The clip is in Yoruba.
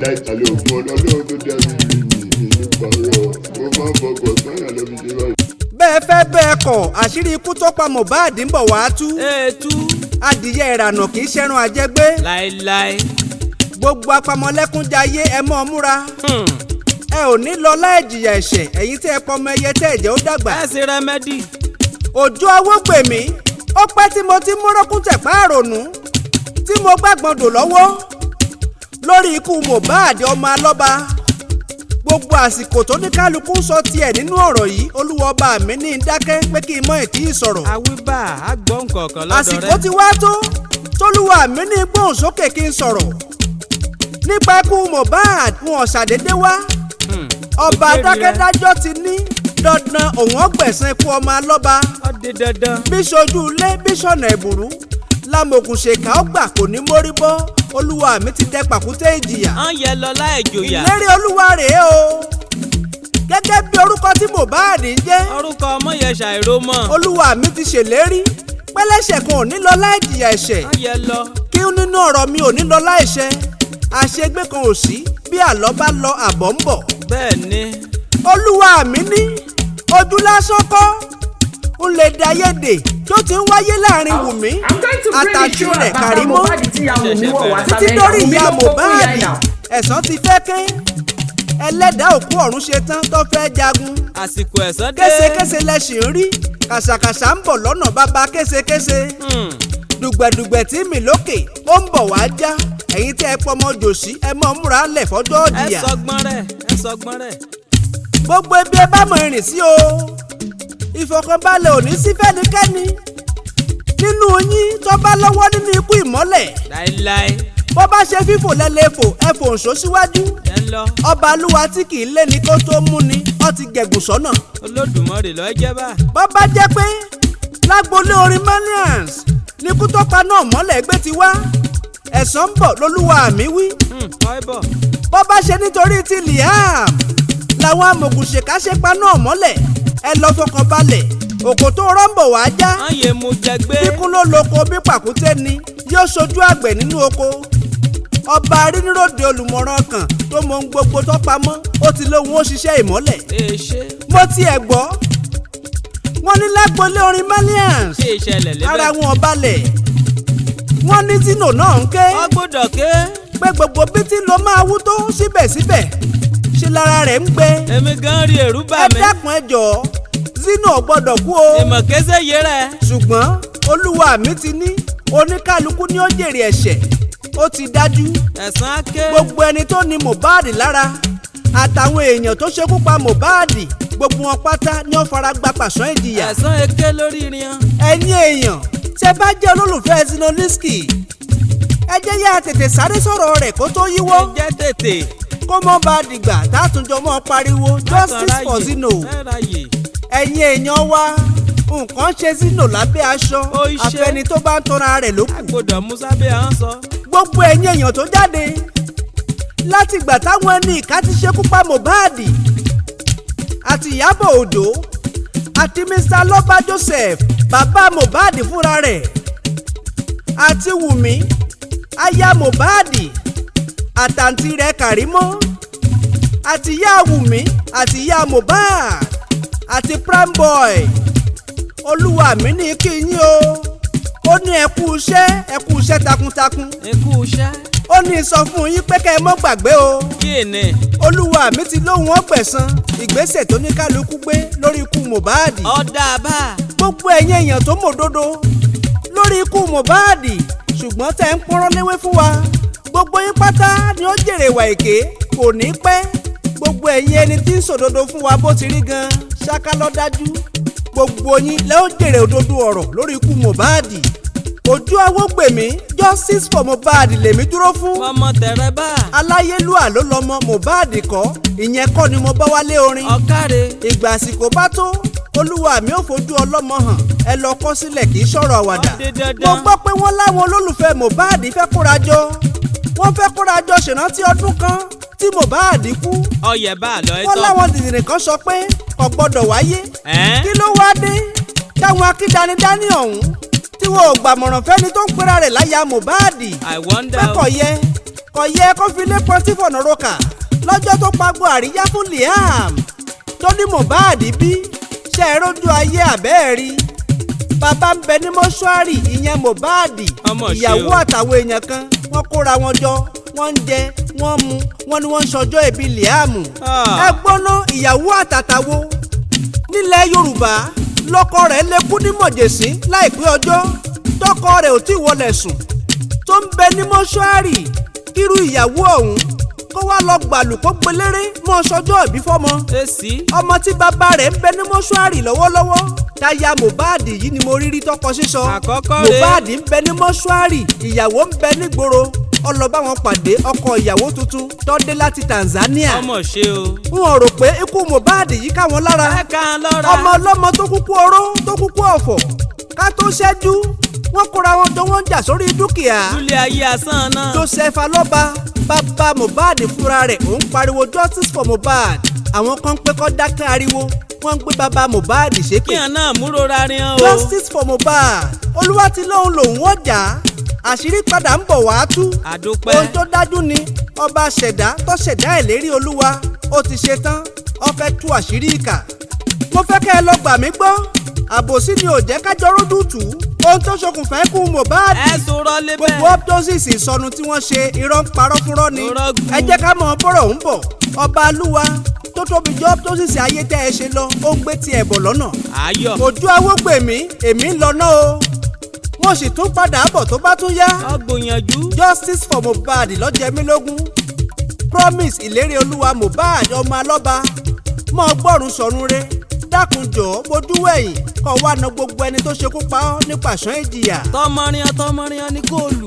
láìta ló fún ọlọ́run tó dá mi nípa ọ̀rọ̀ mo máa ń fọkàn sọ́yà lọ́bi ṣe báyìí. bẹ́ẹ̀ fẹ́ bẹ́ẹ̀ kọ̀ àṣírí ikú tó pa Mohbad ń bọ̀ wá tú. ètú. adìyẹ ìrànà kì í ṣẹran àjẹgbé. láéláé. gbogbo apamọ́lẹ́kúnjayé ẹ mọ́ ọ múra. ẹ ò ní lọ láì jìyà ẹ̀ṣẹ̀ ẹ̀yin tẹ́ ẹ pọmọ ẹyẹ tẹ́ ẹ̀jẹ̀ ó dàgbà. ẹ sì rẹ́mẹ́dì. òjò owó gbè mí ó pẹ́ tí mo ti múrọ́kún tẹ̀pá àrònú tí mo gbàgbọ́n dò lọ́wọ́ lórí ikú Mohbad ọmọ alọ́ba. gbogbo àsìkò tó ní kálukú ń sọ tiẹ̀ nínú ọ̀rọ̀ yìí olúwa ọba mi ní í dákẹ́ pé kí n mọ ètí ìsọ̀rọ̀. àwíbà àgbọ̀n kọ̀ọ̀kan lọ́dọ̀ rẹ. àsìkò ti wá tó tólúwa mi ní gbóhùn sókè kí n sọ̀rọ̀ nípa ikú Mohbad wọn ṣàdédé wá. ọba adákẹ́dájọ́ ti ní dandan òun ọgbẹ̀sán ikú ọmọ alọ́ba. ó di dandan. bí sojú ilé bí sọ̀nà ẹ̀bùrú lámògùnṣèkà ọgbà kò ní mórí bọ́ olúwa mi ti dẹ pàkúté ìjìyà. à ń yẹ lọ láì jòyà. ìlérí olúwa rèé o gẹ́gẹ́ bí orúkọ tí Mohbad ń jẹ́. orúkọ ọmọ yẹn ṣàìró mọ́. olúwa mi ti ṣèlérí pẹ́lẹ́ṣẹ̀ kan ò ní lọ láì jìyà ẹ̀ṣẹ̀. à ń yẹ lọ. kí nínú ọ̀rọ̀ mi ò ní lọ láì ṣẹ àṣegbé kan ò sí bí àlọ́ bá lọ àbọ̀ ń bọ̀. bẹ́ẹ̀ ni. olúwa mi ní ojú lásán kọ́ ń lè di ayédè tó ti ń wáyé láàrin Wùmí àtàjù rẹ̀ Kàrímọ́ títí dórí ìyá Mohbad ẹ̀san ti fẹ́ ké ẹlẹ́dàá òkú ọ̀run ṣe tán tó fẹ́ jagun. àsìkò ẹ̀san dé. késekése lẹ́sìn ń rí kàṣàkàṣà ń bọ̀ lọ́nà bàbá késekése dùgbẹ̀dùgbẹ̀ tí mi lókè ó ń bọ̀ wá já ẹ̀yin tẹ́ ẹ pọmọ jòsí ẹ mọ̀ múra lẹ̀ fọ́jọ́ ìjìyà. ẹ sọgbọ́n rẹ̀. gbogbo ibi ẹ bá mọ̀ ìrìn sí o ìfọ̀kànbalẹ̀ ò ní sí fẹ́nikẹ́ni nínú yín tó bá lọ́wọ́ nínú ikú ìmọ́lẹ̀. láéláé. bó bá ṣe fífò lẹ́lẹ́fò ẹ fò ǹṣó síwájú. ẹ ń lọ. ọba alúwa tí kì í lé ní kó tó mú ni ó ti gẹ̀gùn sọ́nà. Olódùmarè ló jẹ́ bá. bó bá jẹ́ pé lágbolé Remembrance ní ikú tó pa náà mọ́lẹ̀ gbé ti wá ẹ̀san ń bọ̀ lólúwa mi wí. bó bá ṣe nítorí ti Liam làwọn amògùnṣèkà ṣe pa náà mọ́lẹ̀ ẹ lọ fọkàn balẹ̀ òkò tó rọ́ǹbọ̀ wá já. wọ́n yé mu jẹgbé. kíkún ló lóko bí pàkúté ni yóò ṣojú àgbẹ̀ nínú oko. ọba arínúròde olùmọ̀ràn kan tó mọ ohun gbogbo tó pamọ́ ó ti lóhun ó ṣiṣẹ́ ìmọ́lẹ̀. mo tiẹ̀ gbọ́ wọ́n ní lágbolé Remembrance ara wọn balẹ̀ wọ́n ní Zino náà ń ké. wọ́n gbọ́dọ̀ ké. pé gbogbo bí tí ló máa wú tó síbẹ̀síbẹ̀ ṣe lára rẹ̀ ń gbé. èmi gan rí ẹ̀rù bà mí. ẹ dákun ẹ jọ̀ọ́ Zino gbọ́dọ̀ kú o. ìmọ̀kẹ́sẹ̀ yé rẹ̀. ṣùgbọ́n olúwa mi ti ní oníkálukú ni ó jèrè ẹ̀ṣẹ̀ ó ti dájú. ẹ̀san á ké. gbogbo ẹni tó ní Mohbad lára àtàwọn èèyàn tó ṣekú pa Mohbad gbogbo wọn pátá ni ó fara gba pàṣán ìjìyà. ẹ̀san èké lórí irin. ẹ̀yin èèyàn tẹ́ bá jẹ́ olólùfẹ́ Zinoliski ẹ jẹ́ yá tètè sáré sọ̀rọ̀ rẹ̀ kó tó yíwọ́. ẹ jẹ́ tètè. kó mọ́ bá dìgbà tátúnjọ mọ́ pariwo justice for Zino. ẹ̀yin èèyàn wa nǹkan ṣe Zino lábẹ́ aṣọ àfẹni tó bá ń tọ́ra rẹ̀ ló kù. àgbọ̀dọ̀ musa bí a ń sọ. gbogbo ẹ̀yin èèyàn tó jáde látìgbà táwọn ẹni ìka ti ṣekú pa Mohbad àti Ìyábọ̀ Òjó àti Mr. Lọ́ba Joseph bàbá Mohbad fúnra rẹ̀ àti Wùmí aya Mohbad àtàǹtí rẹ̀ Kàrímọ́ àti ìyá Wùmí àti ìyá Mohbad àti prime boy olúwa mi ní kí yín o ó ní ẹ kú iṣẹ́ takuntakun. ẹ kú iṣẹ́. ó ní sọ fún yín pé kẹ́ ẹ mọ́ gbàgbé o. kí ni. olúwa mi ti lóhun ọgbẹ̀san ìgbésẹ̀ tó ní kálukú gbé lórí ikú Mohbad. ọ̀dà bá. gbogbo ẹ̀yin èèyàn tó mọ̀ òdodo lórí ikú Mohbad ṣùgbọ́n tẹ́ ń pọ́nrán léwé fún wa gbogbo yín pátá ni ó jèrè ìwà èké kò ní pẹ́ gbogbo ẹ̀yin ẹni tí ń sòdodo fún wa bó ti rí gan ṣáká ló dájú gbogbo yín lẹ́ ó jèrè òdodo ọ̀rọ̀ lórí ikú Mohbad ojú awó gbèmí justice for Mohbad lèmi dúró fún. ọmọ tẹ̀rẹ̀ bá. aláyélúwà ló lọ́mọ Mohbad kọ́ ìyẹn kọ́ ni mo bá wálé orin. ọ̀kàrẹ̀. ìgbà àsìkò bá tó olúwa mi ò fojú ọlọ́mọ hàn ẹ lọ kọ́ sílẹ̀ kì í ṣọ̀rọ̀ àwàdà. mo gbọ́ pé wọ́n láwọn olólùfẹ́ Mohbad fẹ́ kórajọ wọ́n fẹ́ kórajọ ṣèrántí ọdún kan tí Mohbad kú. ọyẹ bá a lọ ẹ tán. wọ́n láwọn dìdìrín kan sọ pé kò gbọ́dọ̀ wáyé. kí ló wá dé táwọn akídanidání ọ̀hún tí wọn ò gbàmọ̀ràn fẹ́ni tó ń pera rẹ̀ láyà Mohbad. I wonder. pẹ́kọ̀ yẹ kò yẹ kó fi lé pọntí fọ̀nà roka lọ́jọ́ tó pagbo àríyá fún Liam tó ní Mohbad bí ṣe é rójú ayé àbẹ́ẹ̀rí bàbá ń bẹ ní mọ́ṣúárì ìyẹn Mohbad ìyàwó àtàwọn èèyàn kan wọ́n kóra wọn jọ wọ́n ń jẹ wọ́n mu wọ́n ní wọ́n ń ṣọjọ́ ìbí Liam ẹ gbóná ìyàwó àtàtàwo nílẹ̀ Yorùbá lọ́kọ rẹ̀ lè kú ní mọ̀jẹ̀sín láìpẹ́ ọjọ́ tọkọ rẹ̀ ò tí ì wọlé sùn tó ń bẹ ní mọ́ṣúárì kírú ìyàwó ọ̀hún kó wá lọ gbàlù kó gbelére mọ́ ṣọjọ́ ìbí fọ́mọ. ọmọ tí bàbá rẹ̀ ń bẹ ní mọ́ṣúárì lọ́wọ́lọ́wọ́ táyà Mohbad yìí ni mo rí rí tọkọ sísọ. Mohbad ń bẹ ní mọ́ṣúárì ìyàwó ń bẹ nígboro ọlọ́ba wọn pàdé ọkọ ìyàwó tuntun tó dé láti Tanzania. ọmọ ṣe o. n ò rò pé ikú Mohbad yìí káwọn lára. ọmọ ọlọ́mọ tó kúkú oró tó kúkú ọ̀fọ̀ ká tó ṣẹ́jú wọ́n kóra wọn jọ wọ́n ń jà sórí dúkìá. lulẹ̀ ayé asán náà. Joseph Alọ́ba bàbá Mohbad fúnra rẹ̀ òun pariwo justice for Mohbad àwọn kan pé kó dákẹ́ ariwo wọ́n ń gbé bàbá Mohbad ṣépè. kí àná múrora rin o. justice for Mohbad olúwa ti lóun lòun ó jà àṣírí padà ń bọ̀ wá tú. àdúpẹ́. ohun tó dájú ni ọba ṣẹ̀dá tó ṣẹ̀dá ìlérí olúwa ó ti ṣe tán ó fẹ́ tú àṣírí ìkà. mo fẹ́ kẹ́ ẹ lọ gbà mí gbọ́ àbòsí ni ò jẹ́ kájọ rójú tù ú ohun tó ṣokùnfà ikú Mohbad. ẹ sọ̀rọ̀ lébẹ̀. gbogbo autopsy ìsọnù tí wọ́n ṣe irọ́ ń parọ́ fúnrọ́ ni. ẹ jẹ́ ká mọ̀ bọ́rọ̀ ń bọ̀ ọba alúwa tó tóbi jọ autopsy ayé tẹ́ ẹ ṣe lọ ó ń gbé tiẹ̀ bọ̀ lọ́nà. ayọ̀. ojú awó gbè mí èmi ń lọ náà o mo sì tún padà bọ̀ tó bá tún yá. ọgbọ̀nyànjú. justice for Mohbad lọ́jẹ́ mi lógún promise ìlérí olúwa Mohbad ọmọ alọ́ba mọ́ ọgbọ́rùn sọ̀run re dákun jọ̀ọ́ bójú wẹ̀yìn kó wá na gbogbo ẹni tó ṣekú pa ọ́ ní Pàsán Ìjìyà. tọmọrin ní góòlù.